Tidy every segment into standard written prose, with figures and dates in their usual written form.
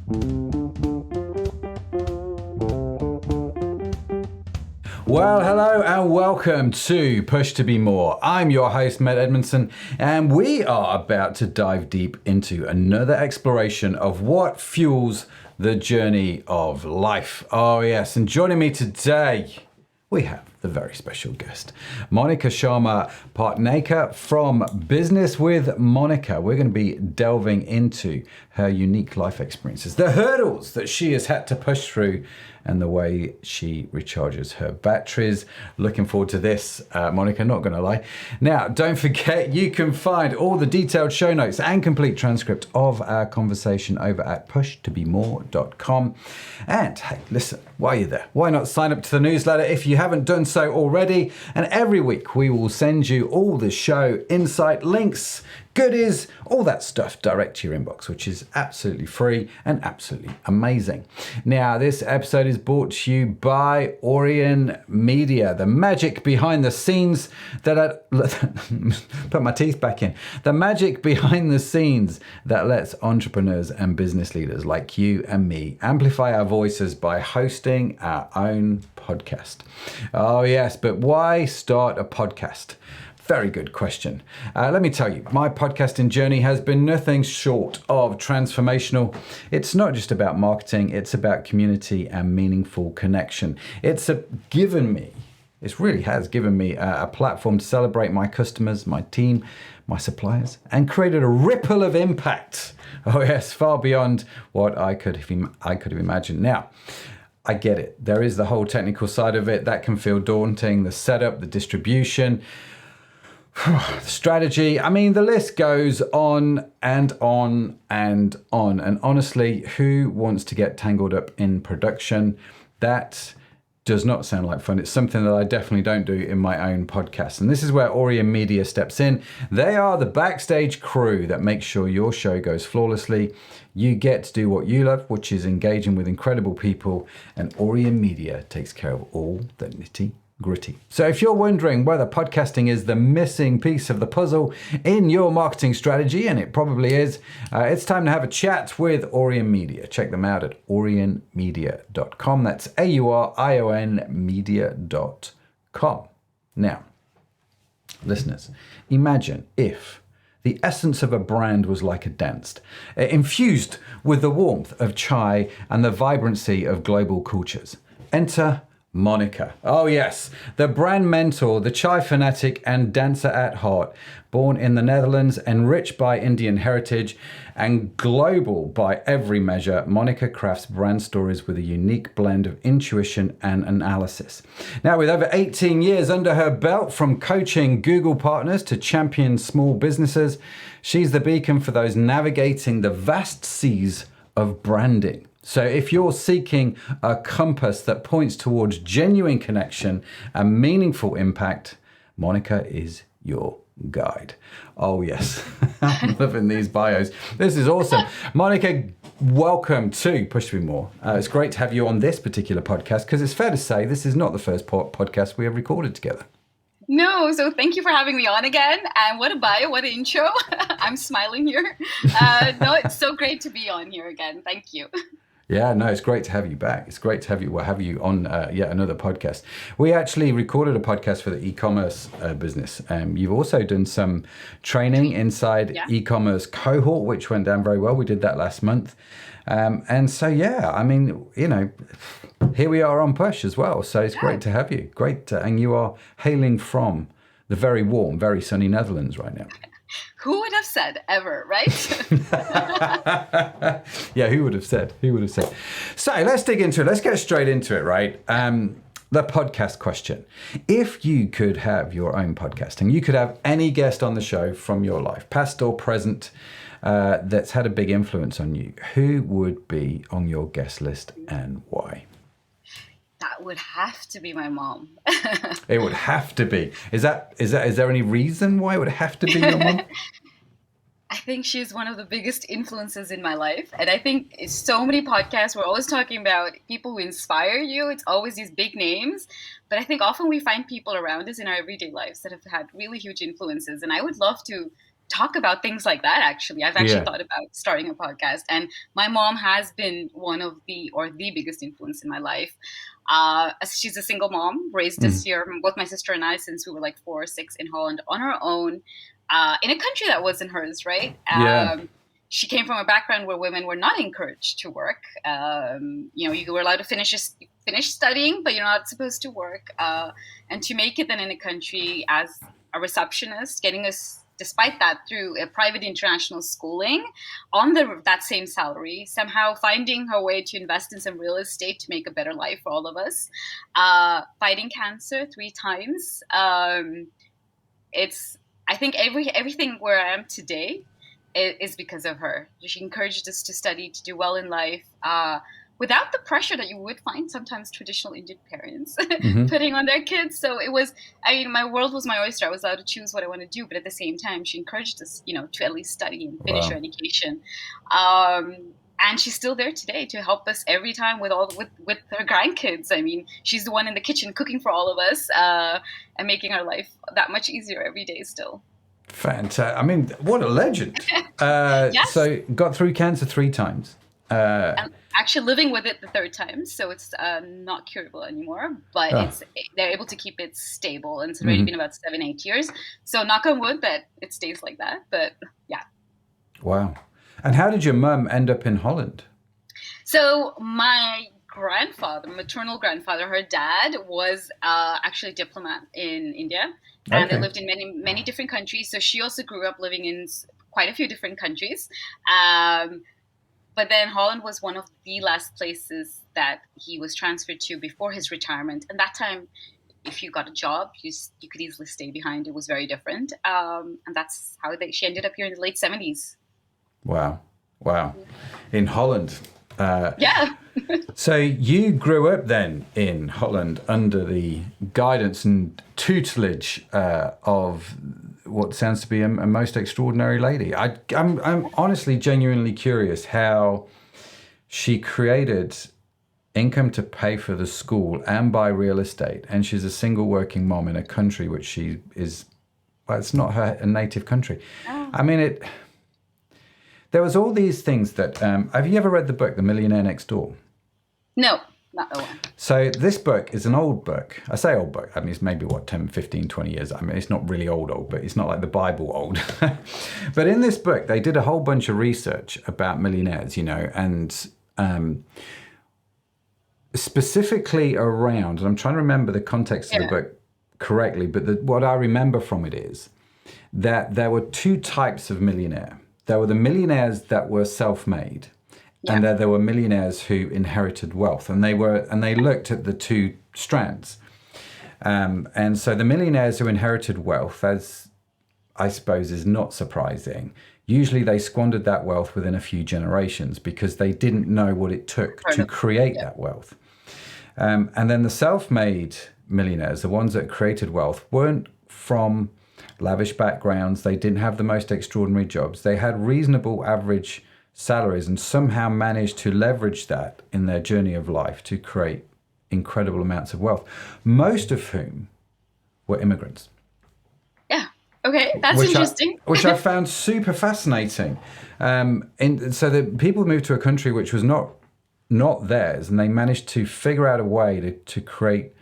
Well, hello and welcome to Push to Be More. I'm your host, Edmundson, and we are about to dive deep into another exploration of what fuels the journey of life. Oh yes, and joining me today, we have the very special guest, Monica Sharma-Patnekar from Business with Monica. We're going to be delving into her unique life experiences, the hurdles that she has had to push through, and the way she recharges her batteries. Looking forward to this, Monica, not going to lie. Now, don't forget, you can find all the detailed show notes and complete transcript of our conversation over at pushtobemore.com. And hey, listen, while you're there, why not sign up to the newsletter if you haven't done so already? And every week we will send you all the show insight, links, goodies, all that stuff direct to your inbox, which is absolutely free and absolutely amazing. Now, this episode is brought to you by Orion Media, the magic behind the scenes that put my teeth back in. The magic behind the scenes that lets entrepreneurs and business leaders like you and me amplify our voices by hosting our own podcast. Oh yes, but why start a podcast? Very good question. Let me tell you, my podcasting journey has been nothing short of transformational. It's not just about marketing, it's about community and meaningful connection. It really has given me a platform to celebrate my customers, my team, my suppliers, and created a ripple of impact. Oh yes, far beyond what I could have imagined. Now, I get it. There is the whole technical side of it. That can feel daunting. The setup, the distribution, strategy. I mean, the list goes on and on and on. And honestly, who wants to get tangled up in production? That does not sound like fun. It's something that I definitely don't do in my own podcast. And this is where Orion Media steps in. They are the backstage crew that makes sure your show goes flawlessly. You get to do what you love, which is engaging with incredible people. And Orion Media takes care of all the nitty-gritty. So if you're wondering whether podcasting is the missing piece of the puzzle in your marketing strategy, and it probably is, it's time to have a chat with Orion Media. Check them out at orionmedia.com. That's AURION media.com. Now, listeners, imagine if the essence of a brand was like a dance, infused with the warmth of chai and the vibrancy of global cultures. Enter Monica. Oh yes, the brand mentor, the chai fanatic and dancer at heart, born in the Netherlands, enriched by Indian heritage and global by every measure, Monica crafts brand stories with a unique blend of intuition and analysis. Now, with over 18 years under her belt, from coaching Google partners to champion small businesses, she's the beacon for those navigating the vast seas of branding. So if you're seeking a compass that points towards genuine connection and meaningful impact, Monica is your guide. Oh yes, I'm loving these bios. This is awesome. Monica, welcome to Push to Be More. It's great to have you on this particular podcast, because it's fair to say this is not the first podcast we have recorded together. No, so thank you for having me on again. And what a bio, what an intro. I'm smiling here. No, it's so great to be on here again. Thank you. Yeah, no, it's great to have you back. It's great to have you on yet another podcast. We actually recorded a podcast for the e-commerce business. You've also done some training inside e-commerce cohort, which went down very well. We did that last month. And so, yeah, I mean, you know, here we are on Push as well. So it's great to have you. Great. And you are hailing from the very warm, very sunny Netherlands right now. Who would have said ever, right? Yeah, who would have said? So let's dig into it. Let's get straight into it, right? The podcast question. If you could have your own podcast and you could have any guest on the show from your life, past or present, that's had a big influence on you, who would be on your guest list and why? That would have to be my mom. It would have to be. Is there any reason why it would have to be your mom? I think she's one of the biggest influences in my life. And I think so many podcasts, we're always talking about people who inspire you. It's always these big names. But I think often we find people around us in our everyday lives that have had really huge influences. And I would love to talk about things like that. Actually, I've actually Yeah. thought about starting a podcast, and my mom has been one of the biggest influence in my life. She's a single mom, raised Mm. us here, both my sister and I, since we were like 4 or 6 in Holland on our own, in a country that wasn't hers, right? Yeah. She came from a background where women were not encouraged to work. You were allowed to finish studying, but you're not supposed to work. And to make it then in a country as a receptionist, getting us, despite that, through a private international schooling on that same salary, somehow finding her way to invest in some real estate to make a better life for all of us, fighting cancer 3 times. I think everything where I am today is because of her. She encouraged us to study, to do well in life, without the pressure that you would find sometimes traditional Indian parents putting on their kids. So it was, my world was my oyster. I was allowed to choose what I want to do, but at the same time, she encouraged us, to at least study and finish Wow. our education. And she's still there today to help us every time with her grandkids. She's the one in the kitchen cooking for all of us, and making our life that much easier every day still. Fantastic. What a legend. Yes. So got through cancer 3 times. I'm actually living with it the 3rd time, so it's not curable anymore, but they're able to keep it stable, and it's already been about 7-8 years. So knock on wood that it stays like that, but yeah. Wow. And how did your mum end up in Holland? So my maternal grandfather, her dad was actually a diplomat in India, and they lived in many, many different countries. So she also grew up living in quite a few different countries. But then Holland was one of the last places that he was transferred to before his retirement. And that time, if you got a job, you could easily stay behind. It was very different. And that's how she ended up here in the late 70s. Wow. In Holland. Yeah. So you grew up then in Holland under the guidance and tutelage of what sounds to be a most extraordinary lady. I'm honestly genuinely curious how she created income to pay for the school and buy real estate, and she's a single working mom in a country which she is, well, it's not her native country. Oh. There was all these things that, have you ever read the book, The Millionaire Next Door? No, not the one. So this book is an old book. I say old book. It's maybe 10, 15, 20 years. It's not really old, but it's not like the Bible old. But in this book, they did a whole bunch of research about millionaires, and specifically around, and I'm trying to remember the context of the book correctly, but what I remember from it is that there were 2 types of millionaire. There were the millionaires that were self-made, and there were millionaires who inherited wealth, and they looked at the 2 strands. And so the millionaires who inherited wealth, as I suppose is not surprising, usually they squandered that wealth within a few generations because they didn't know what it took to create that wealth. And then the self-made millionaires, the ones that created wealth, weren't from lavish backgrounds. They didn't have the most extraordinary jobs. They had reasonable average salaries and somehow managed to leverage that in their journey of life to create incredible amounts of wealth, most of whom were immigrants. Yeah. Okay, that's interesting. Which I found super fascinating. So the people moved to a country which was not theirs, and they managed to figure out a way to create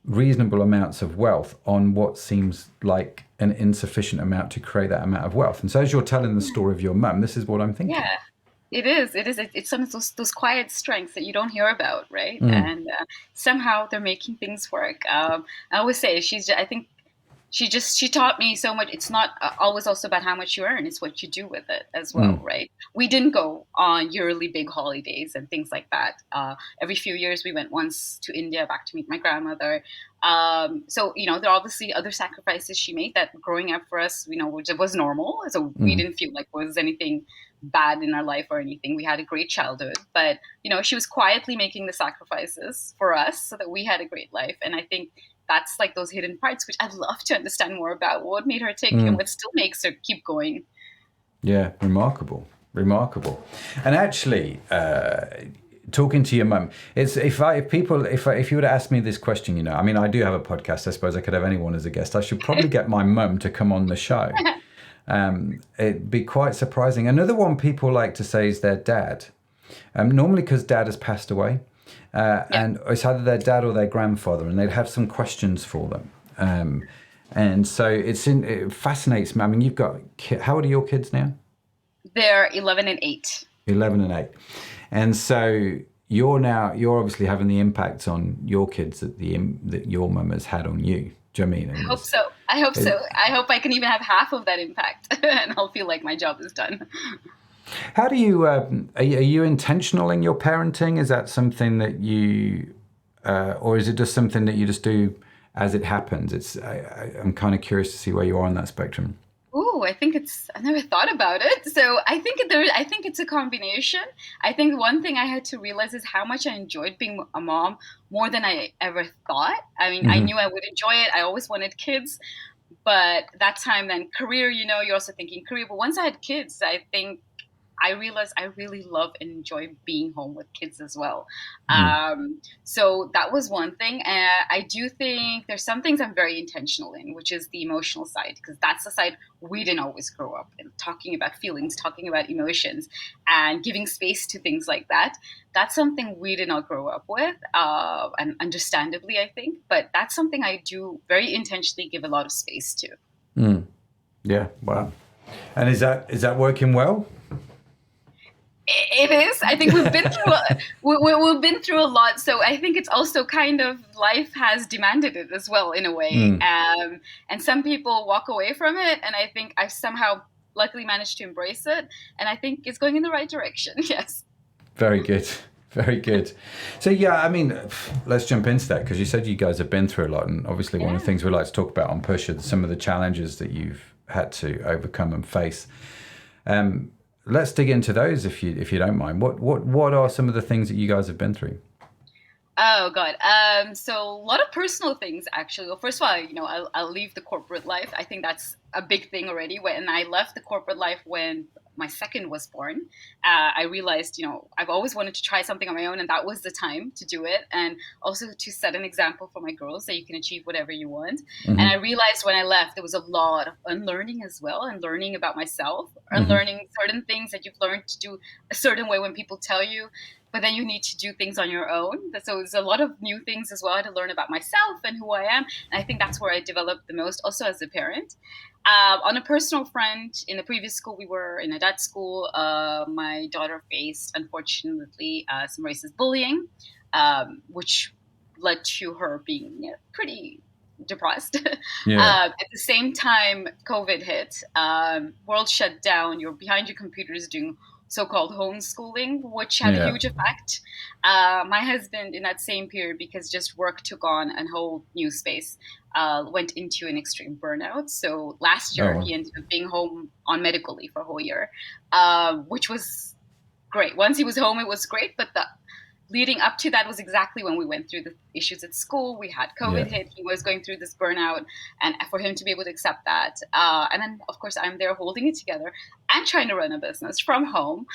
reasonable amounts of wealth on what seems like an insufficient amount to create that amount of wealth. And so as you're telling the story of your mum, this is what I'm thinking. Yeah, it is. It's some of those quiet strengths that you don't hear about, right? And somehow they're making things work. I always say I think she taught me so much. It's not always also about how much you earn. It's what you do with it as well, right? We didn't go on yearly big holidays and things like that. Every few years we went once to India back to meet my grandmother. So, there are obviously other sacrifices she made that growing up for us, which was normal. So we didn't feel like there was anything bad in our life or anything. We had a great childhood, but, she was quietly making the sacrifices for us so that we had a great life. And I think that's like those hidden parts, which I'd love to understand more about. What made her tick and what still makes her keep going. Yeah, remarkable. And actually, talking to your mum, it's if you were to ask me this question, I do have a podcast. I suppose I could have anyone as a guest. I should probably get my mum to come on the show. It'd be quite surprising. Another one people like to say is their dad. Normally because dad has passed away. And it's either their dad or their grandfather, and they'd have some questions for them. And so it fascinates me. I mean, you've got how old are your kids now? They're 11 and 8. 11 and 8. And so you're obviously having the impact on your kids that your mum has had on you. Do you know what I mean? I hope so. I hope I can even have half of that impact, and I'll feel like my job is done. How do you, are you intentional in your parenting? Is that something that you, or is it just something that you just do as it happens? I'm kind of curious to see where you are on that spectrum. Ooh, I never thought about it. So I think it's a combination. I think one thing I had to realize is how much I enjoyed being a mom more than I ever thought. I mean, I knew I would enjoy it. I always wanted kids, but that time then career, you're also thinking career. But once I had kids, I think I realized I really love and enjoy being home with kids as well. So that was one thing. I do think there's some things I'm very intentional in, which is the emotional side, because that's the side we didn't always grow up in, talking about feelings, talking about emotions, and giving space to things like that. That's something we did not grow up with, and understandably, I think. But that's something I do very intentionally give a lot of space to. Yeah, wow. And is that working well? It is. I think we've been through a lot, so I think it's also kind of life has demanded it as well in a way. And some people walk away from it, and I think I've somehow luckily managed to embrace it, and I think it's going in the right direction. Yes. Very good. Very good. So yeah, I mean, let's jump into that, because you said you guys have been through a lot, and obviously one of the things we like to talk about on Push are some of the challenges that you've had to overcome and face. Let's dig into those if you don't mind. What are some of the things that you guys have been through? Oh God. So a lot of personal things actually. Well, first of all, I'll leave the corporate life. I think that's a big thing already. When I left the corporate life when my second was born, I realized, I've always wanted to try something on my own, and that was the time to do it. And also to set an example for my girls that you can achieve whatever you want. And I realized when I left, there was a lot of unlearning as well, and learning about myself, unlearning certain things that you've learned to do a certain way when people tell you, but then you need to do things on your own. So there's a lot of new things as well to learn about myself and who I am. And I think that's where I developed the most, also as a parent. On a personal front, in the previous school, we were in a Dutch school. My daughter faced, unfortunately, some racist bullying, which led to her being pretty depressed. At the same time, COVID hit, world shut down, you're behind your computers doing so-called homeschooling, which had a huge effect. My husband, in that same period, because just work took on a whole new space, went into an extreme burnout. So last year, he ended up being home on medical leave for a whole year, which was great. Once he was home, it was great, but the leading up to that was exactly when we went through the issues at school. We had COVID hit. He was going through this burnout, and for him to be able to accept that. And then, of course, I'm there holding it together and trying to run a business from home.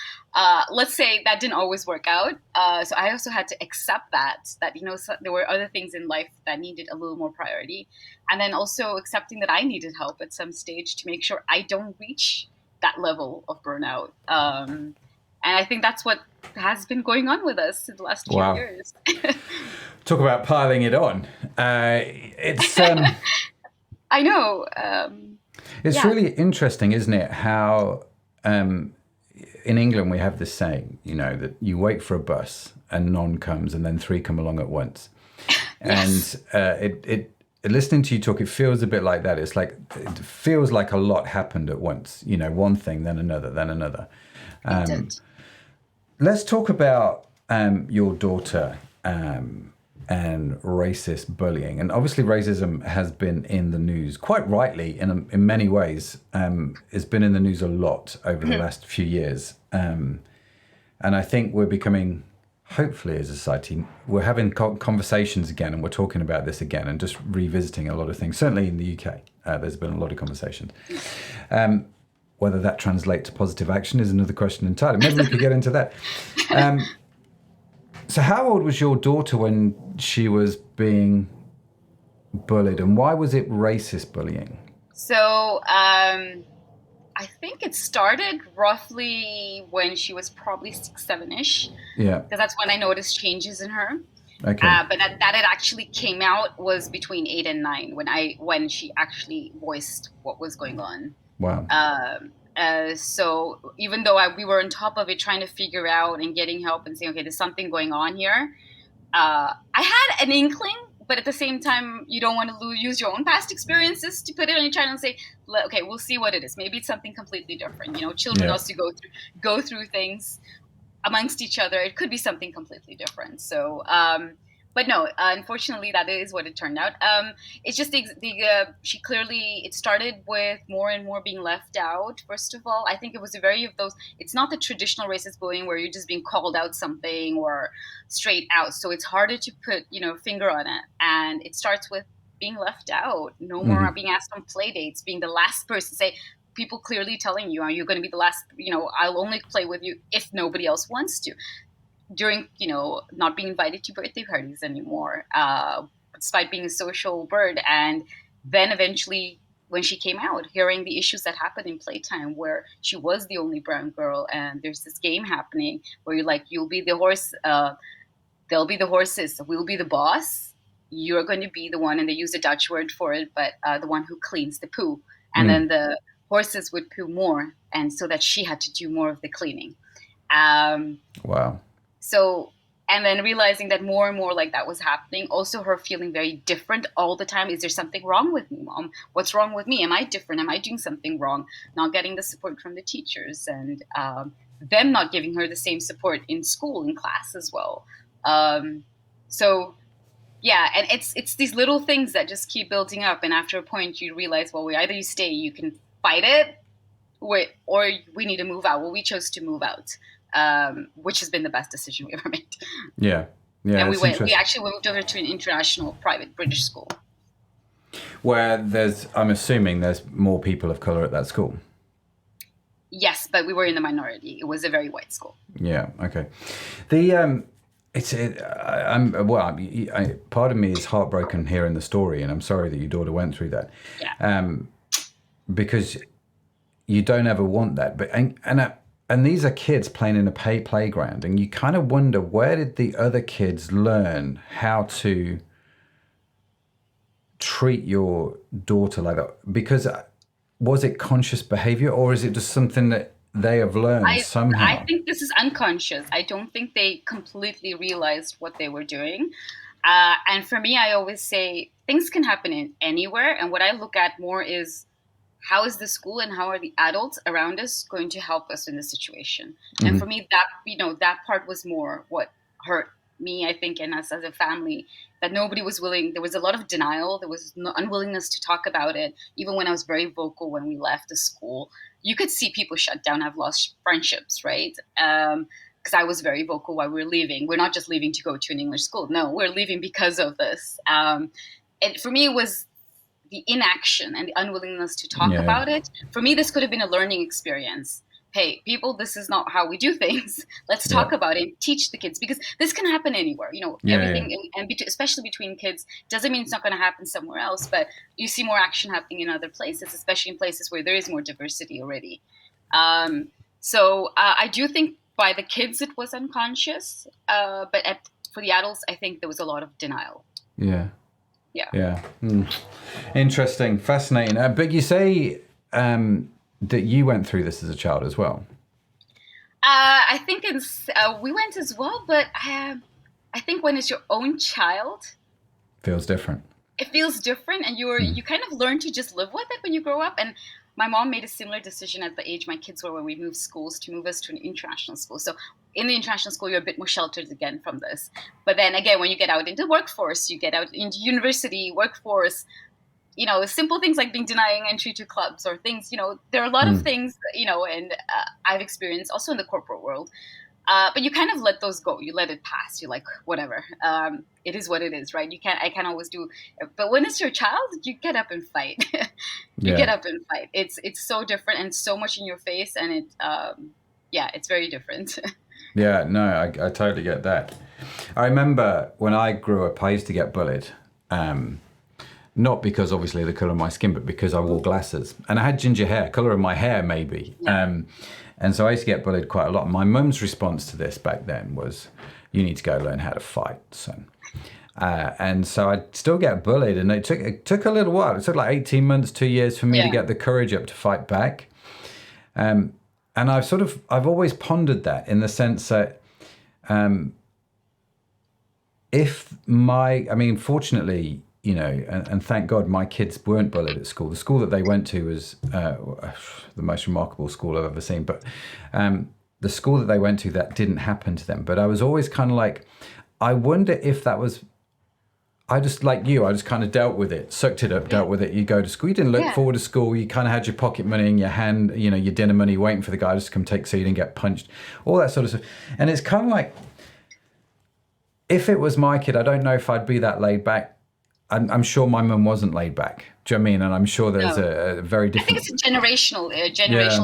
Let's say that didn't always work out. So I also had to accept that there were other things in life that needed a little more priority. And then also accepting that I needed help at some stage to make sure I don't reach that level of burnout. And I think that's what has been going on with us in the last few years. Talk about piling it on. It's I know. It's really interesting, isn't it? How in England we have this saying, that you wait for a bus and none comes, and then three come along at once. And listening to you talk, it feels a bit like that. It's like it feels like a lot happened at once. One thing, then another, then another. It did. Let's talk about your daughter and racist bullying. And obviously racism has been in the news, quite rightly, in many ways. It's been in the news a lot over the last few years. And I think we're becoming, hopefully as a society, we're having conversations again, and we're talking about this again and just revisiting a lot of things. Certainly in the UK, there's been a lot of conversations. Whether that translates to positive action is another question entirely. Maybe we could get into that. So how old was your daughter when she was being bullied, and why was it racist bullying? So I think it started roughly when she was probably 6, 7-ish, Yeah. because that's when I noticed changes in her. Okay. But that it actually came out was between 8 and 9 when she actually voiced what was going on. Wow. So even though we were on top of it, trying to figure out and getting help and saying, okay, there's something going on here. I had an inkling, but at the same time, you don't want to use your own past experiences to put it on your child and say, okay, we'll see what it is. Maybe it's something completely different. Children Yeah. also go through things amongst each other. It could be something completely different. So, but no, unfortunately, that is what it turned out. It's just she clearly, it started with more and more being left out. First of all, I think it was a very of those. It's not the traditional racist bullying where you're just being called out something or straight out. So it's harder to put finger on it, and it starts with being left out. No more being asked on play dates, being the last person. Say people clearly telling you, are you going to be the last? I'll only play with you if nobody else wants to. During, not being invited to birthday parties anymore, despite being a social bird. And then eventually, when she came out, hearing the issues that happened in playtime, where she was the only brown girl, and there's this game happening where you're like, you'll be the horse, they'll be the horses, we'll be the boss. You're going to be the one, and they use a Dutch word for it, but the one who cleans the poo. And then the horses would poo more, and so that she had to do more of the cleaning. Wow. So, and then realizing that more and more like that was happening. Also, her feeling very different all the time. Is there something wrong with me, Mom? What's wrong with me? Am I different? Am I doing something wrong? Not getting the support from the teachers, and them not giving her the same support in school, in class as well. So, yeah, and it's these little things that just keep building up. And after a point, you realize, well, either you stay, you can fight it, or we need to move out. Well, we chose to move out. Which has been the best decision we ever made. Yeah. And we actually moved over to an international private British school. Where I'm assuming there's more people of color at that school. Yes, but we were in the minority. It was a very white school. Yeah. Okay. Part of me is heartbroken hearing the story, and I'm sorry that your daughter went through that. Yeah. Because you don't ever want that, but and these are kids playing in a playground, and you kind of wonder, where did the other kids learn how to treat your daughter like that? Because was it conscious behavior, or is it just something that they have learned somehow? I think this is unconscious. I don't think they completely realized what they were doing. And for me, I always say things can happen anywhere. And what I look at more is, how is the school and how are the adults around us going to help us in this situation? Mm-hmm. And for me, that part was more what hurt me, I think, and us as a family, that nobody was willing. There was a lot of denial. There was no unwillingness to talk about it. Even when I was very vocal when we left the school, you could see people shut down. I've lost friendships, right? Because I was very vocal while we were leaving. We're not just leaving to go to an English school. No, we're leaving because of this. And for me, it was the inaction and the unwillingness to talk about it. For me, this could have been a learning experience. Hey, people, this is not how we do things. Let's talk about it and teach the kids, because this can happen anywhere. Everything, and especially between kids, doesn't mean it's not going to happen somewhere else, but you see more action happening in other places, especially in places where there is more diversity already. So I do think by the kids it was unconscious, but for the adults, I think there was a lot of denial. Yeah. Yeah. Interesting, fascinating. But you say that you went through this as a child as well. I think we went as well, but I think when it's your own child, feels different. It feels different, and you kind of learn to just live with it when you grow up. And my mom made a similar decision at the age my kids were when we moved schools, to move us to an international school. So in the international school, you're a bit more sheltered again from this. But then again, when you get out into the workforce, you get out into university, workforce, simple things like being denying entry to clubs or things, there are a lot of things, and I've experienced also in the corporate world. But you kind of let those go. You let it pass. You're like, whatever. It is what it is, right? I can't always do. But when it's your child, you get up and fight. Get up and fight. It's so different and so much in your face, and it's very different. Yeah, no, I totally get that. I remember when I grew up, I used to get bullied. Not because obviously the color of my skin, but because I wore glasses and I had ginger hair, color of my hair maybe. Yeah. And so I used to get bullied quite a lot. My mum's response to this back then was, "You need to go learn how to fight, son." And so I still get bullied, and it took a little while. It took like 18 months, 2 years for me to get the courage up to fight back. And I've always pondered that in the sense that fortunately, you know, and thank God my kids weren't bullied at school. The school that they went to was the most remarkable school I've ever seen. But the school that they went to, that didn't happen to them. But I was always kind of like, I wonder if that was, I just kind of dealt with it, sucked it up, dealt with it. You go to school, you didn't look forward to school. You kind of had your pocket money in your hand, you know, your dinner money, waiting for the guy just to come take so you didn't get punched, all that sort of stuff. And it's kind of like, if it was my kid, I don't know if I'd be that laid back. I'm sure my mum wasn't laid back. Do you know what I mean? And I'm sure there's a very different... I think it's a generational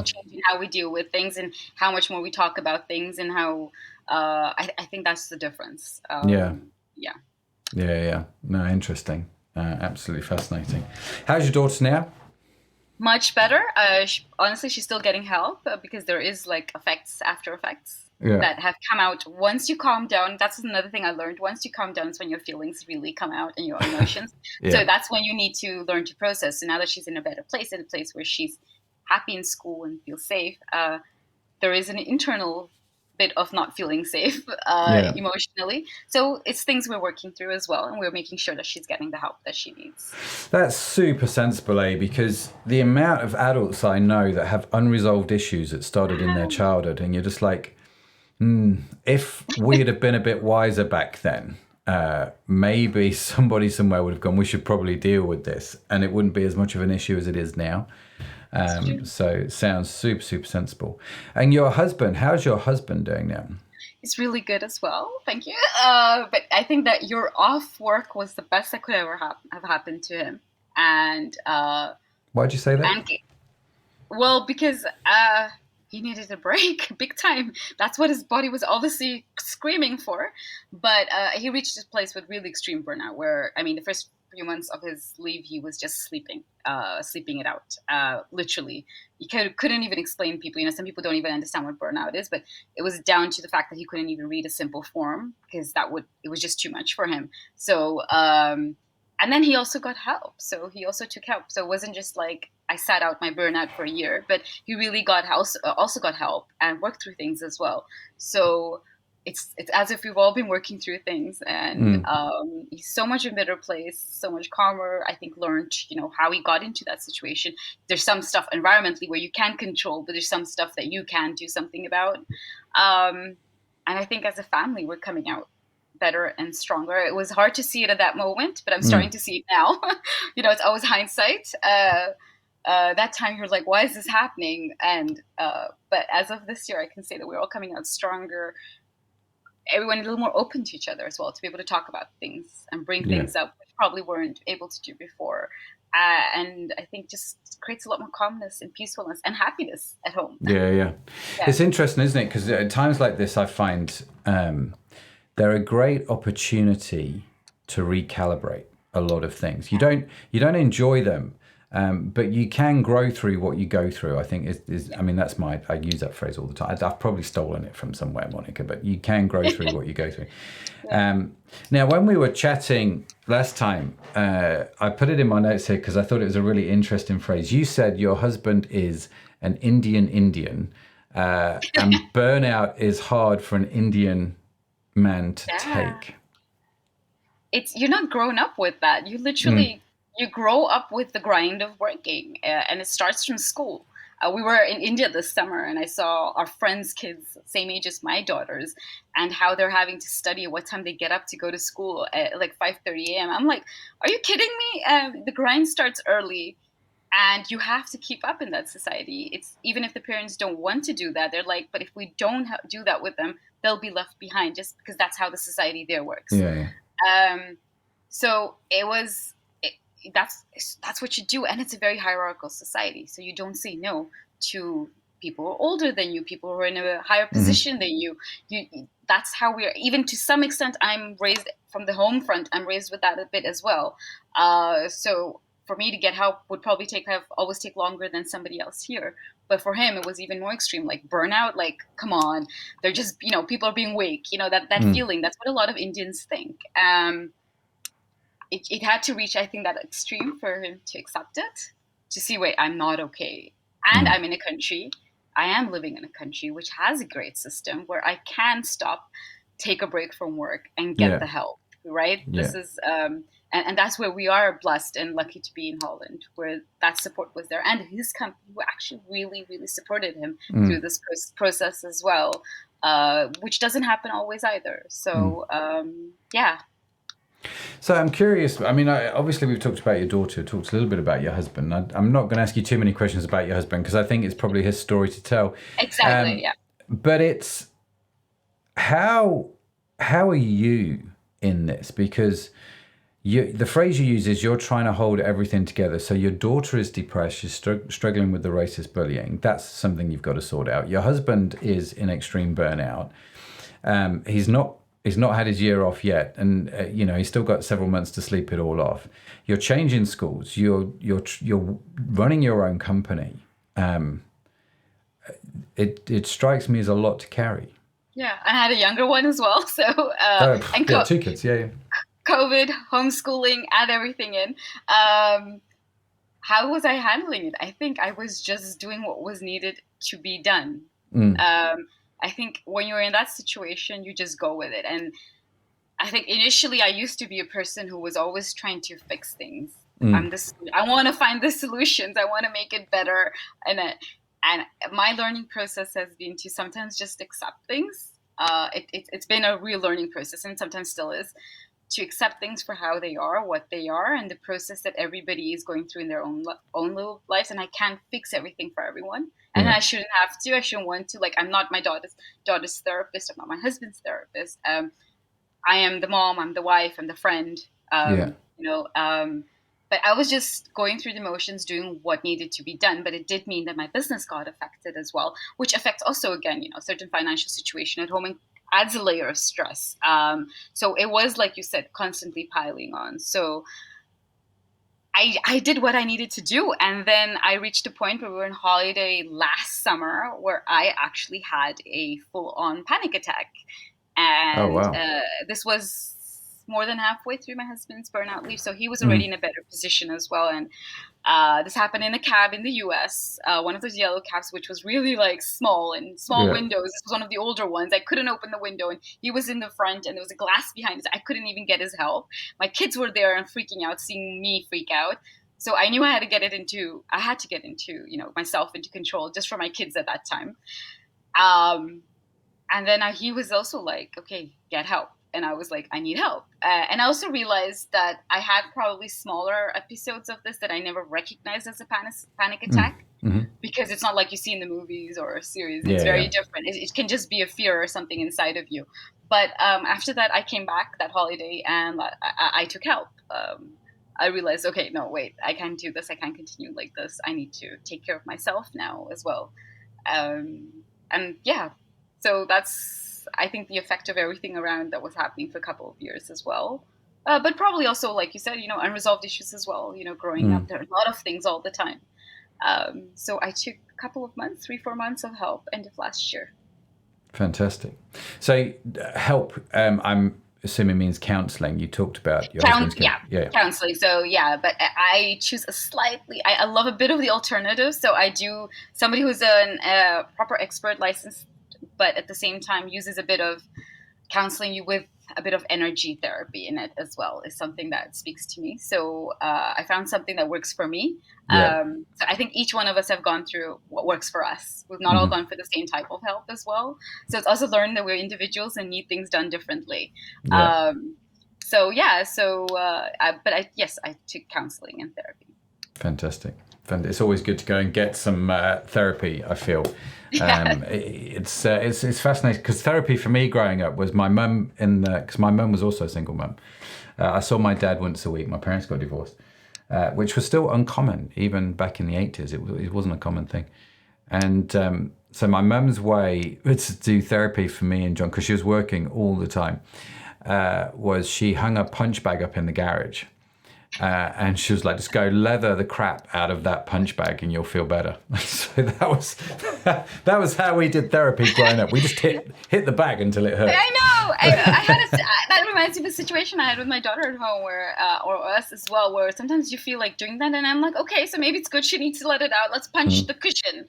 change in how we deal with things and how much more we talk about things and how... I think that's the difference. Yeah. No, interesting. Absolutely fascinating. How's your daughter now? Much better. Honestly, she's still getting help because there is like after effects that have come out. Once you calm down, that's another thing I learned. Once you calm down is when your feelings really come out and your emotions. So that's when you need to learn to process. So now that she's in a better place, in a place where she's happy in school and feels safe, there is an internal bit of not feeling safe emotionally. So it's things we're working through as well, and we're making sure that she's getting the help that she needs. That's super sensible, because the amount of adults I know that have unresolved issues that started in their childhood, and you're just like, if we'd have been a bit wiser back then, maybe somebody somewhere would have gone, we should probably deal with this, and it wouldn't be as much of an issue as it is now. So it sounds super, super sensible. And your husband, how's your husband doing now? He's really good as well. Thank you. But I think that your off work was the best that could ever have happened to him. And why'd you say that? Well, because he needed a break big time. That's what his body was obviously screaming for. But he reached this place with really extreme burnout where, I mean, the first few months of his leave, he was just sleeping it out, literally. He couldn't even explain people. You know, some people don't even understand what burnout is, but it was down to the fact that he couldn't even read a simple form because it was just too much for him. So, and then he also got help. So he also took help. So it wasn't just like I sat out my burnout for a year, but he really also got help and worked through things as well. So it's as if we've all been working through things, and he's so much in a better place, so much calmer. I think learned, you know, how he got into that situation. There's some stuff environmentally where you can't control, but there's some stuff that you can do something about. And I think as a family, we're coming out better and stronger. It was hard to see it at that moment, but I'm starting to see it now. You know, it's always hindsight. That time you're like, why is this happening? And but as of this year, I can say that we're all coming out stronger. Everyone a little more open to each other as well, to be able to talk about things and bring things up which probably weren't able to do before. And I think just creates a lot more calmness and peacefulness and happiness at home. Yeah. It's interesting, isn't it? Because at times like this, I find they're a great opportunity to recalibrate a lot of things. You don't enjoy them, but you can grow through what you go through. I think that's I use that phrase all the time. I've probably stolen it from somewhere, Monica, but you can grow through what you go through. Now, when we were chatting last time, I put it in my notes here because I thought it was a really interesting phrase. You said your husband is an Indian, and burnout is hard for an Indian man to take. You're not grown up with that. You literally... You grow up with the grind of working, and it starts from school. We were in India this summer, and I saw our friends' kids, same age as my daughters, and how they're having to study, what time they get up to go to school at like 5:30 a.m. I'm like, are you kidding me? The grind starts early, and you have to keep up in that society. It's even if the parents don't want to do that, they're like, but if we don't do that with them, they'll be left behind just because that's how the society there works. So it was... That's what you do, and it's a very hierarchical society. So you don't say no to people who are older than you, people who are in a higher position than you. That's how we are. Even to some extent, I'm raised from the home front. I'm raised with that a bit as well. So for me to get help would probably always take longer than somebody else here. But for him, it was even more extreme, like burnout. Like, come on, they're just, people are being weak. That feeling. That's what a lot of Indians think. It had to reach, I think, that extreme for him to accept it, to see, wait, I'm not okay. And I'm in a country, I am living in a country which has a great system where I can stop, take a break from work and get the help, right? Yeah. This is, and that's where we are blessed and lucky to be in Holland, where that support was there. And his company actually really, really supported him through this process as well, which doesn't happen always either. So, yeah. So I'm curious. I mean, obviously we've talked about your daughter, talked a little bit about your husband. I'm not going to ask you too many questions about your husband because I think it's probably his story to tell. Exactly. Yeah. But it's how are you in this? Because the phrase you use is you're trying to hold everything together. So your daughter is depressed. She's struggling with the racist bullying. That's something you've got to sort out. Your husband is in extreme burnout. He's not had his year off yet, and he's still got several months to sleep it all off. You're changing schools. You're running your own company. It strikes me as a lot to carry. Yeah, I had a younger one as well. So and 2 kids. Yeah. COVID, homeschooling, add everything in. How was I handling it? I think I was just doing what was needed to be done. I think when you're in that situation, you just go with it. And I think initially I used to be a person who was always trying to fix things. I want to find the solutions. I want to make it better. And my learning process has been to sometimes just accept things. It's been a real learning process, and sometimes still is, to accept things for how they are, what they are, and the process that everybody is going through in their own little lives. And I can't fix everything for everyone. And I shouldn't have to. I shouldn't want to. Like, I'm not my daughter's therapist. I'm not my husband's therapist. I am the mom. I'm the wife. I'm the friend. But I was just going through the motions, doing what needed to be done. But it did mean that my business got affected as well, which affects also, again, certain financial situation at home and adds a layer of stress. So it was, like you said, constantly piling on. So I did what I needed to do. And then I reached a point where we were on holiday last summer where I actually had a full-on panic attack. And this was more than halfway through my husband's burnout leave. So he was already in a better position as well. And this happened in a cab in the US, one of those yellow cabs, which was really like small windows. This was one of the older ones. I couldn't open the window, and he was in the front, and there was a glass behind us. I couldn't even get his help. My kids were there and freaking out, seeing me freak out. So I knew I had to get into myself into control just for my kids at that time. And then he was also like, okay, get help. And I was like, I need help. And I also realized that I had probably smaller episodes of this that I never recognized as a panic attack, because it's not like you see in the movies or a series. It's very different. It can just be a fear or something inside of you. But after that, I came back that holiday and I took help. I realized, okay, no, wait, I can't do this. I can't continue like this. I need to take care of myself now as well. So that's, I think, the effect of everything around that was happening for a couple of years as well. But probably also, like you said, unresolved issues as well. Growing up, there are a lot of things all the time. So I took a couple of months, 3-4 months of help end of last year. Fantastic. So help, I'm assuming, means counselling. You talked about your husband's counselling. So but I choose I love a bit of the alternative. So I do somebody who's a proper expert licensed, but at the same time uses a bit of counseling you with a bit of energy therapy in it as well, is something that speaks to me. So I found something that works for me. So I think each one of us have gone through what works for us. We've not all gone for the same type of help as well. So it's also learned that we're individuals and need things done differently. I took counseling and therapy. Fantastic. It's always good to go and get some therapy, I feel. It's fascinating because therapy for me growing up was my mum because my mum was also a single mum. I saw my dad once a week. My parents got divorced, which was still uncommon even back in the 80s. It wasn't a common thing. And so my mum's way to do therapy for me and John, because she was working all the time, was she hung a punch bag up in the garage. And she was like, just go leather the crap out of that punch bag and you'll feel better. So that was how we did therapy growing up. We just hit the bag until it hurt. I know. That reminds me of a situation I had with my daughter at home, where, or us as well, where sometimes you feel like doing that, and I'm like, okay, so maybe it's good. She needs to let it out. Let's punch the cushion.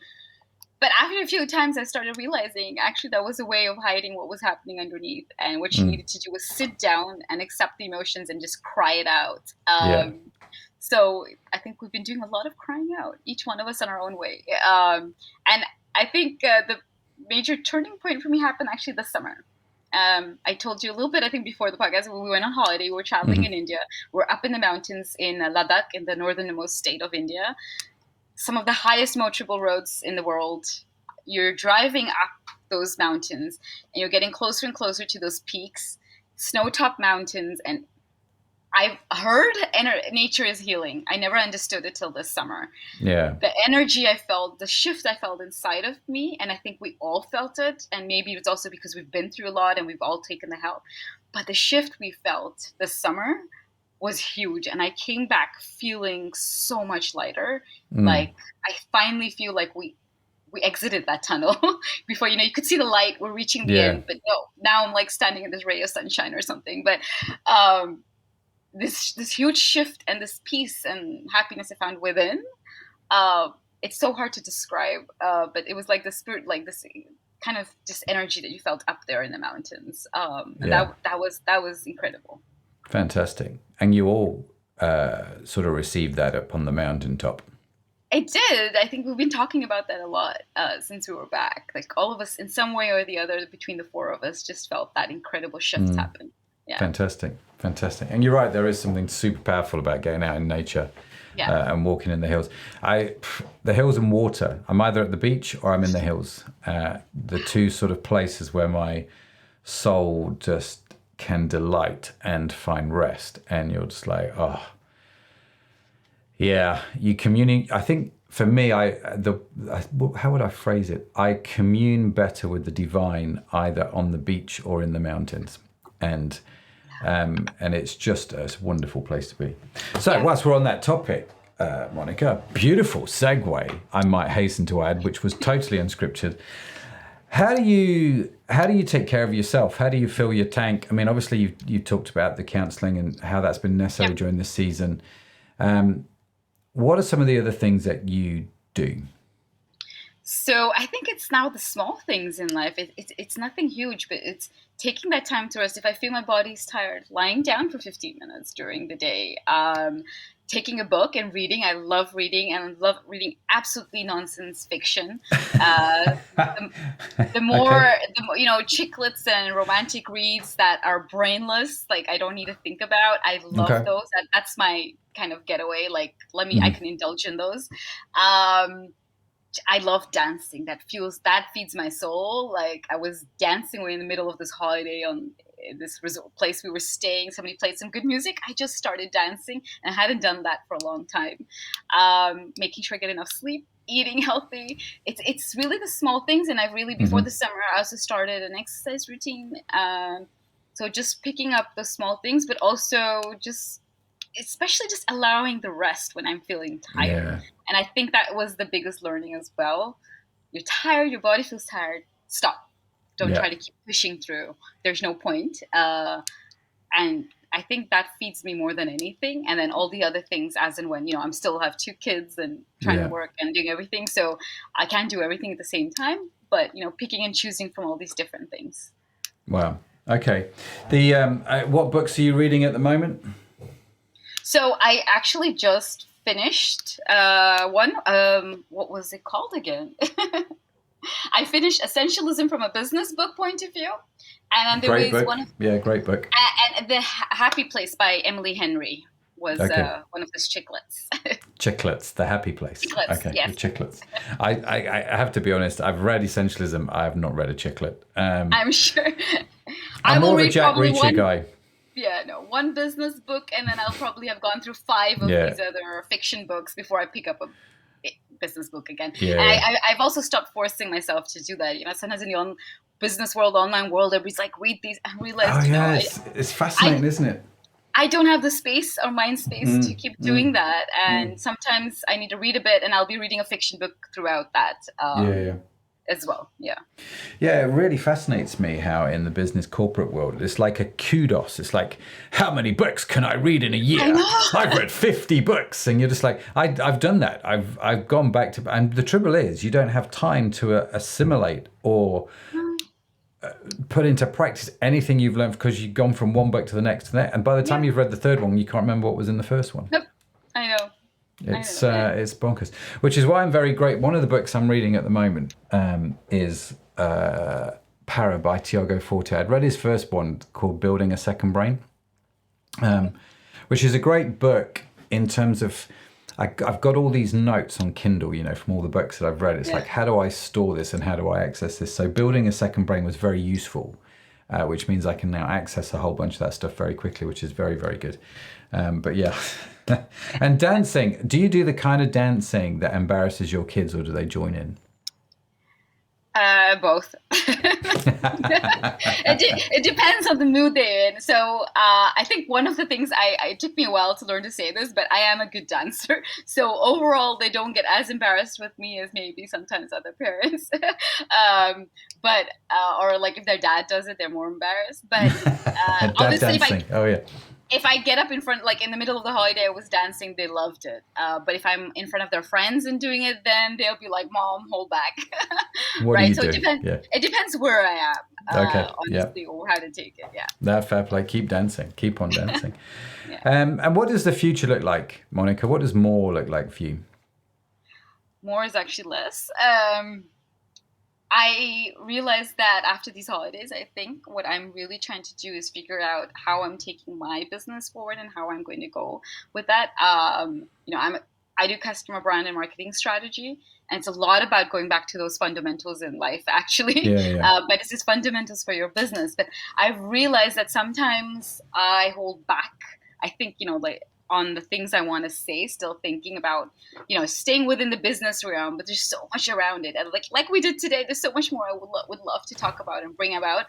But after a few times, I started realizing actually that was a way of hiding what was happening underneath. And what she needed to do was sit down and accept the emotions and just cry it out. So I think we've been doing a lot of crying out, each one of us in our own way. And I think the major turning point for me happened actually this summer. I told you a little bit, I think, before the podcast. We went on holiday. We were traveling in India. We're up in the mountains in Ladakh, in the northernmost state of India. Some of the highest motorable roads in the world. You're driving up those mountains and you're getting closer and closer to those peaks, snow-topped mountains. And I've heard nature is healing. I never understood it till this summer. Yeah. The energy I felt, the shift I felt inside of me, and I think we all felt it. And maybe it's also because we've been through a lot and we've all taken the help. But the shift we felt this summer was huge, and I came back feeling so much lighter. Like I finally feel like we exited that tunnel before, you could see the light. We're reaching the end, but no, now I'm like standing in this ray of sunshine or something. But this huge shift and this peace and happiness I found within, it's so hard to describe. But it was like the spirit, like this kind of just energy that you felt up there in the mountains. And that was incredible. Fantastic. And you all sort of received that up on the mountaintop. I did. I think we've been talking about that a lot since we were back. Like all of us in some way or the other, between the four of us, just felt that incredible shift happen. Yeah. Fantastic. And you're right, there is something super powerful about getting out in nature and walking in the hills. The hills and water, I'm either at the beach or I'm in the hills. The two sort of places where my soul just can delight and find rest, and you're just like, you communicate. I think for me, how would I phrase it? I commune better with the divine either on the beach or in the mountains, and it's just a wonderful place to be. So whilst we're on that topic, Monica, beautiful segue, I might hasten to add, which was totally unscripted. How do you take care of yourself? How do you fill your tank? I mean, obviously you talked about the counselling and how that's been necessary during this season. What are some of the other things that you do? So I think it's now the small things in life. It's nothing huge, but it's taking that time to rest. If I feel my body's tired, lying down for 15 minutes during the day. Taking a book and reading. I love reading, and I love reading absolutely nonsense fiction. The more, chick lits and romantic reads that are brainless, like I don't need to think about. I love those. That's my kind of getaway. Like, I can indulge in those. I love dancing. That feeds my soul. Like I was dancing in the middle of this holiday on this resort place we were staying. Somebody played some good music. I just started dancing, and I hadn't done that for a long time. Making sure I get enough sleep, eating healthy. It's really the small things. And I really, before the summer, I also started an exercise routine. So just picking up the small things, but also especially just allowing the rest when I'm feeling tired. Yeah. And I think that was the biggest learning as well. You're tired, your body feels tired. Stop. Don't try to keep pushing through. There's no point. And I think that feeds me more than anything. And then all the other things as and when, I'm still have 2 kids and trying to work and doing everything. So I can't do everything at the same time, but, picking and choosing from all these different things. Wow. Okay. What books are you reading at the moment? So I actually just finished one. What was it called again? I finished Essentialism from a business book point of view. And then there was one. Great book. And The Happy Place by Emily Henry was one of those chiclets. Chiclets, The Happy Place. Chiclets, okay, yes. Chiclets. I have to be honest, I've read Essentialism. I have not read a chiclet. I'm sure. I'm more of a Jack Reacher guy. Yeah, no, one business book, and then I'll probably have gone through 5 of these other fiction books before I pick up business book again. Yeah. And I've also stopped forcing myself to do that. Sometimes in the business world, online world, everybody's like, read these, and realized, it's fascinating, isn't it? I don't have the space or mind space to keep doing that. And sometimes I need to read a bit, and I'll be reading a fiction book throughout that as well. Yeah. Yeah, it really fascinates me how in the business corporate world, it's like a kudos. It's like, how many books can I read in a year? I know. I've read 50 books. And you're just like, I've done that. I've gone back to, and the trouble is you don't have time to assimilate or put into practice anything you've learned because you've gone from one book to the next. And by the time you've read the third one, you can't remember what was in the first one. Nope. I know. It's bonkers, which is why I'm very great. One of the books I'm reading at the moment is Para by Tiago Forte. I'd read his first one called Building a Second Brain, which is a great book in terms of, I've got all these notes on Kindle, from all the books that I've read. It's like, how do I store this and how do I access this? So Building a Second Brain was very useful, which means I can now access a whole bunch of that stuff very quickly, which is very, very good. But yeah. And dancing, do you do the kind of dancing that embarrasses your kids or do they join in? Both. It depends on the mood they're in. So I think one of the things, it took me a while to learn to say this, but I am a good dancer. So overall, they don't get as embarrassed with me as maybe sometimes other parents. But or like if their dad does it, they're more embarrassed. But obviously, dancing. if I get up in front, like in the middle of the holiday, I was dancing, they loved it. But if I'm in front of their friends and doing it, then they'll be like, Mom, hold back. What do you do? It depends where I am, honestly, or how to take it, That fair play. Keep dancing. Keep on dancing. And what does the future look like, Monica? What does more look like for you? More is actually less. I realized that after these holidays, I think what I'm really trying to do is figure out how I'm taking my business forward and how I'm going to go with that. I do customer brand and marketing strategy, and it's a lot about going back to those fundamentals in life, actually. But it's just fundamentals for your business. But I've realized that sometimes I hold back. I think, on the things I want to say, still thinking about, staying within the business realm, but there's so much around it. And like we did today, there's so much more I would love to talk about and bring about,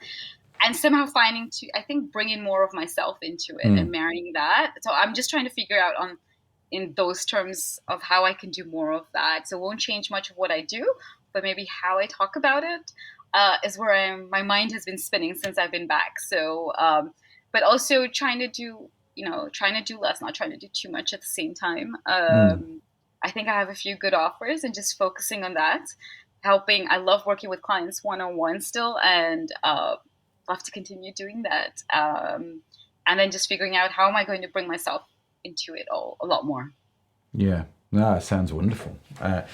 and somehow finding I think bringing more of myself into it and marrying that. So I'm just trying to figure out in those terms of how I can do more of that. So it won't change much of what I do, but maybe how I talk about it is where my mind has been spinning since I've been back. So, but also trying to do less, not trying to do too much at the same time. I think I have a few good offers and just focusing on that, helping. I love working with clients one-on-one still, and love to continue doing that. And then just figuring out how am I going to bring myself into it all a lot more. Yeah. No, it sounds wonderful. I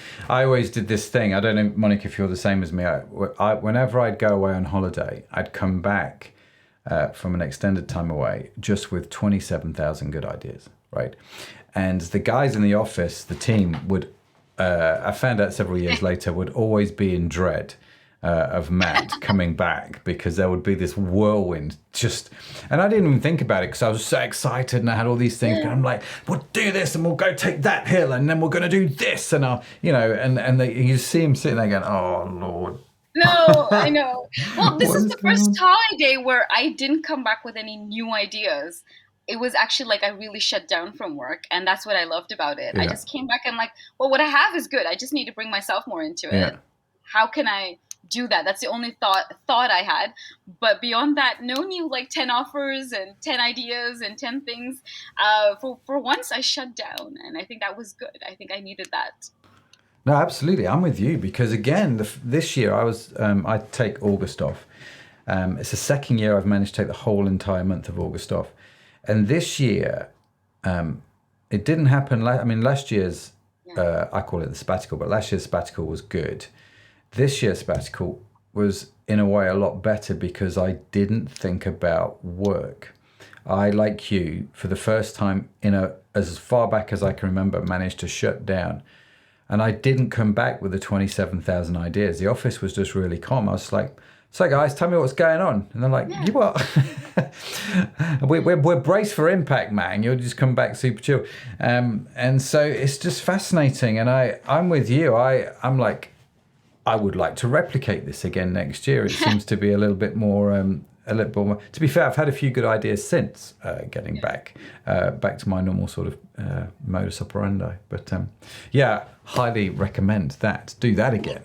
always did this thing. I don't know, Monica, if you're the same as me. Whenever I'd go away on holiday, I'd come back from an extended time away just with 27,000 good ideas, right? And the guys in the office, the team would, I found out several years later, would always be in dread of Matt coming back, because there would be this whirlwind and I didn't even think about it because I was so excited and I had all these things. And I'm like, we'll do this and we'll go take that hill and then we're going to do this. And you see him sitting there going, oh, Lord. No, I know. Well, this is the first holiday where I didn't come back with any new ideas. It was actually like I really shut down from work, and that's what I loved about it. I just came back and like, well, what I have is good. I just need to bring myself more into it. How can I do that? That's the only thought I had. But beyond that, no new 10 offers and 10 ideas and 10 things. For once, I shut down, and I think that was good. I think I needed that. No, absolutely. I'm with you, because again, this year I take August off. It's the second year I've managed to take the whole entire month of August off. And this year, it didn't happen. Last year's, I call it the sabbatical, but last year's sabbatical was good. This year's sabbatical was in a way a lot better because I didn't think about work. I, like you, for the first time as far back as I can remember, managed to shut down. And I didn't come back with the 27,000 ideas. The office was just really calm. I was like, so guys, tell me what's going on. And they're like, you what? we're braced for impact, man. You'll just come back super chill. And so it's just fascinating. And I'm with you. I'm like, I would like to replicate this again next year. It seems to be a little bit more. To be fair, I've had a few good ideas since getting back to my normal sort of modus operandi. But yeah, highly recommend that. Do that again.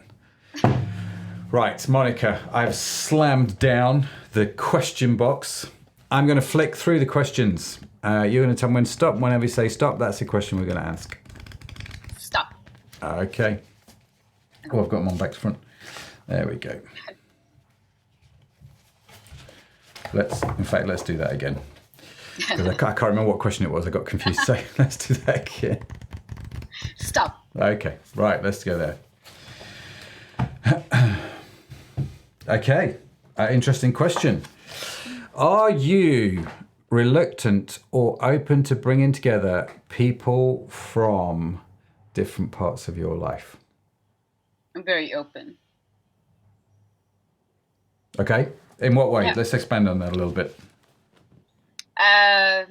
Right, Monica, I've slammed down the question box. I'm going to flick through the questions. You're going to tell me when to stop. Whenever you say stop, that's the question we're going to ask. Stop. Okay. Oh, I've got them on back to front. There we go. Let's do that again. Because I can't remember what question it was. I got confused. So let's do that again. Stop. Okay, right, let's go there. Okay, interesting question. Are you reluctant or open to bringing together people from different parts of your life? I'm very open. Okay, in what way? Yeah. Let's expand on that a little bit. I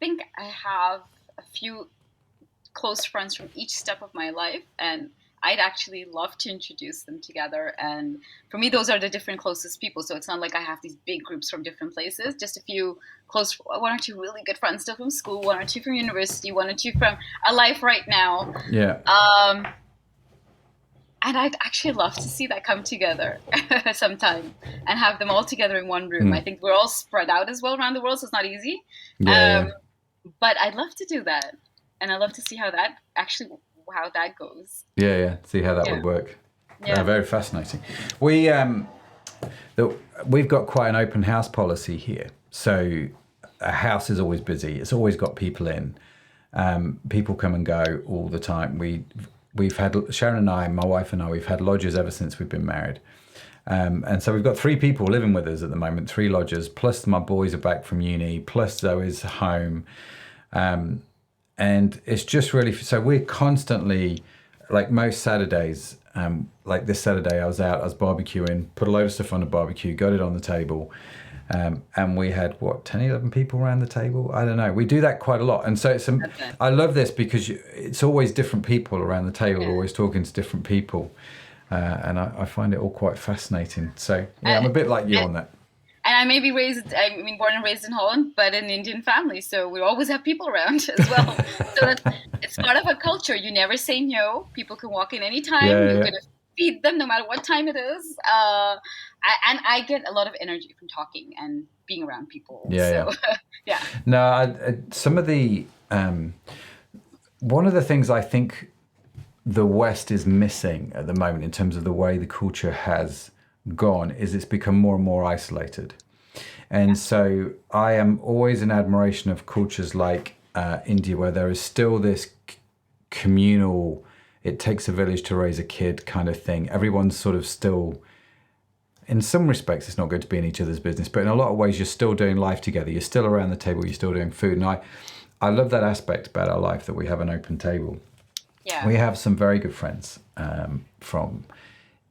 think I have a few close friends from each step of my life, and I'd actually love to introduce them together. And for me, those are the different closest people. So it's not like I have these big groups from different places, just a few close, one or two really good friends still from school, one or two from university, one or two from a life right now. Yeah. And I'd actually love to see that come together sometime and have them all together in one room. I think we're all spread out as well around the world, so it's not easy. Yeah. But I'd love to do that. And I'd love to see how that goes. Yeah. See how that would work. Yeah. Very fascinating. We've got quite an open house policy here. So a house is always busy. It's always got people in. People come and go all the time. We've had, Sharon and I, my wife and I, we've had lodgers ever since we've been married. And so we've got 3 people living with us at the moment, 3 lodgers, plus my boys are back from uni, plus Zoe's home. And it's just really, so we're constantly, like most Saturdays, like this Saturday I was barbecuing, put a load of stuff on the barbecue, got it on the table. And we had 10, 11 people around the table. I don't know. We do that quite a lot. And so I love this because it's always different people around the table, always talking to different people. And I find it all quite fascinating. So yeah, I'm a bit like you on that. And I may be born and raised in Holland, but in an Indian family. So we always have people around as well. So it's part of a culture. You never say no. People can walk in anytime. You're going to feed them no matter what time it is. And I get a lot of energy from talking and being around people. Yeah. No, some of the, one of the things I think the West is missing at the moment in terms of the way the culture has gone is it's become more and more isolated. And so I am always in admiration of cultures like India, where there is still this communal, it takes a village to raise a kid kind of thing. Everyone's sort of still, in some respects, it's not good to be in each other's business, but in a lot of ways, you're still doing life together. You're still around the table. You're still doing food. And I love that aspect about our life, that we have an open table. Yeah. We have some very good friends from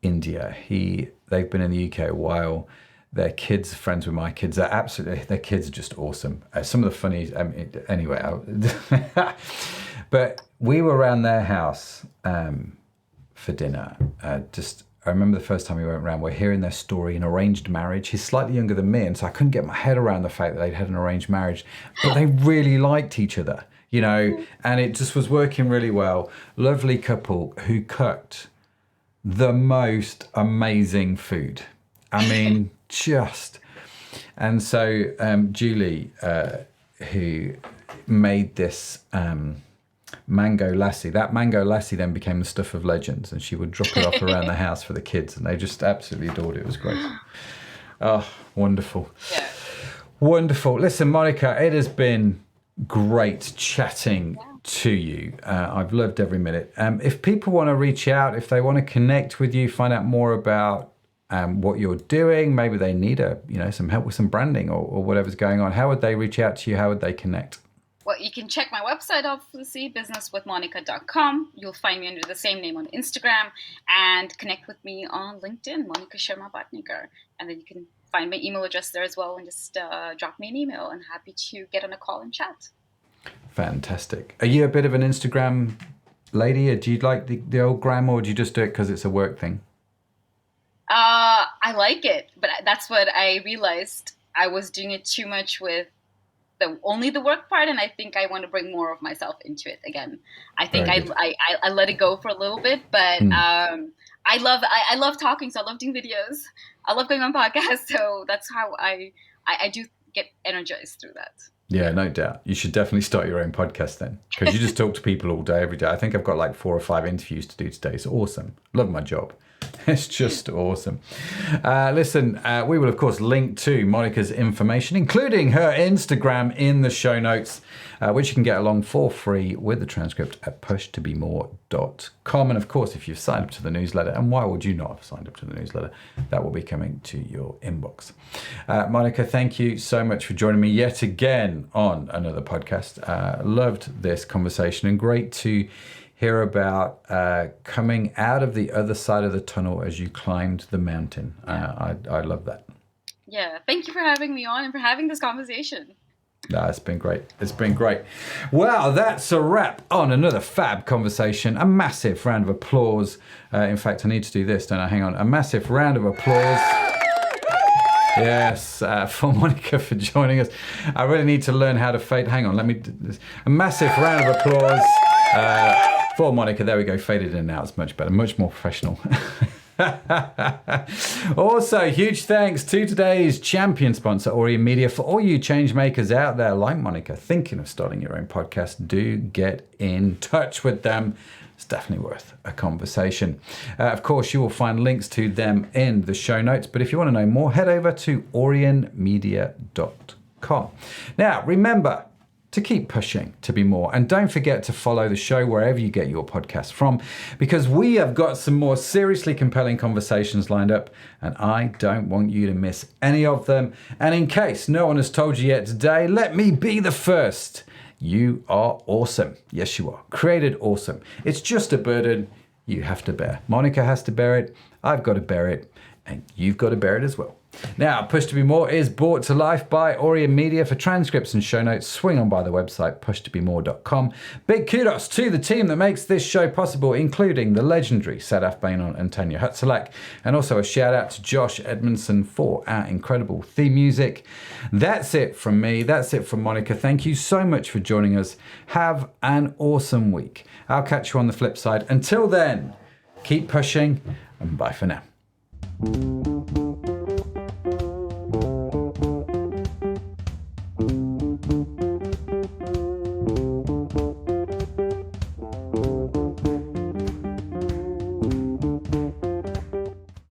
India. They've been in the UK a while. Their kids are friends with my kids. Their kids are just awesome. Some of the funny, anyway. But we were around their house for dinner. I remember the first time we went around, we're hearing their story, an arranged marriage. He's slightly younger than me, and so I couldn't get my head around the fact that they'd had an arranged marriage, but they really liked each other, and it just was working really well. Lovely couple who cooked the most amazing food. I mean, just. And so Julie, who made this mango lassi, that mango lassi then became the stuff of legends, and she would drop it off around the house for the kids, and they just absolutely adored it. It was great. Oh, wonderful. Yeah. Wonderful. Listen, Monica, it has been great chatting to you. I've loved every minute. If people want to reach out, if they want to connect with you, find out more about what you're doing, maybe they need some help with some branding or whatever's going on, how would they reach out to you? How would they connect? Well, you can check my website, obviously, businesswithmonica.com. You'll find me under the same name on Instagram, and connect with me on LinkedIn, Monica Sharma-Patnekar. And then you can find my email address there as well and just drop me an email. I'm happy to get on a call and chat. Fantastic. Are you a bit of an Instagram lady? Or do you like the old gram, or do you just do it because it's a work thing? I like it, but that's what I realized. I was doing it too much with only the work part, and I think I want to bring more of myself into it again. I think I let it go for a little bit, but I love talking, so I love doing videos. I love going on podcasts, so that's how I do get energized through that. Yeah, no doubt. You should definitely start your own podcast then, because you just talk to people all day, every day. I think I've got like 4 or 5 interviews to do today. It's awesome. Love my job. It's just awesome. Listen, we will, of course, link to Monica's information, including her Instagram, in the show notes, which you can get along for free with the transcript at pushtobemore.com. And, of course, if you've signed up to the newsletter, and why would you not have signed up to the newsletter, that will be coming to your inbox. Monica, thank you so much for joining me yet again on another podcast. Loved this conversation, and great to hear about coming out of the other side of the tunnel as you climbed the mountain. I love that. Yeah, thank you for having me on and for having this conversation. No, it's been great. It's been great. Well, that's a wrap on another fab conversation. A massive round of applause. In fact, I need to do this, don't I? Hang on. A massive round of applause. Yes, for Monica for joining us. I really need to learn how to fade. Hang on, let me do this. A massive round of applause. For Monica, there we go, faded in now. It's much better, much more professional. Also, huge thanks to today's champion sponsor, Orient Media. For all you change makers out there like Monica thinking of starting your own podcast, do get in touch with them. It's definitely worth a conversation. Of course, you will find links to them in the show notes, but if you want to know more, head over to orientmedia.com. Now, remember to keep pushing to be more. And don't forget to follow the show wherever you get your podcast from, because we have got some more seriously compelling conversations lined up, and I don't want you to miss any of them. And in case no one has told you yet today, let me be the first. You are awesome. Yes, you are. Created awesome. It's just a burden you have to bear. Monica has to bear it. I've got to bear it. And you've got to bear it as well. Now, Push to Be More is brought to life by Orient Media. For transcripts and show notes, swing on by the website, pushtobemore.com. Big kudos to the team that makes this show possible, including the legendary Sadaf Bainon and Tanya Hutzelak. And also a shout out to Josh Edmundson for our incredible theme music. That's it from me. That's it from Monica. Thank you so much for joining us. Have an awesome week. I'll catch you on the flip side. Until then, keep pushing, and bye for now.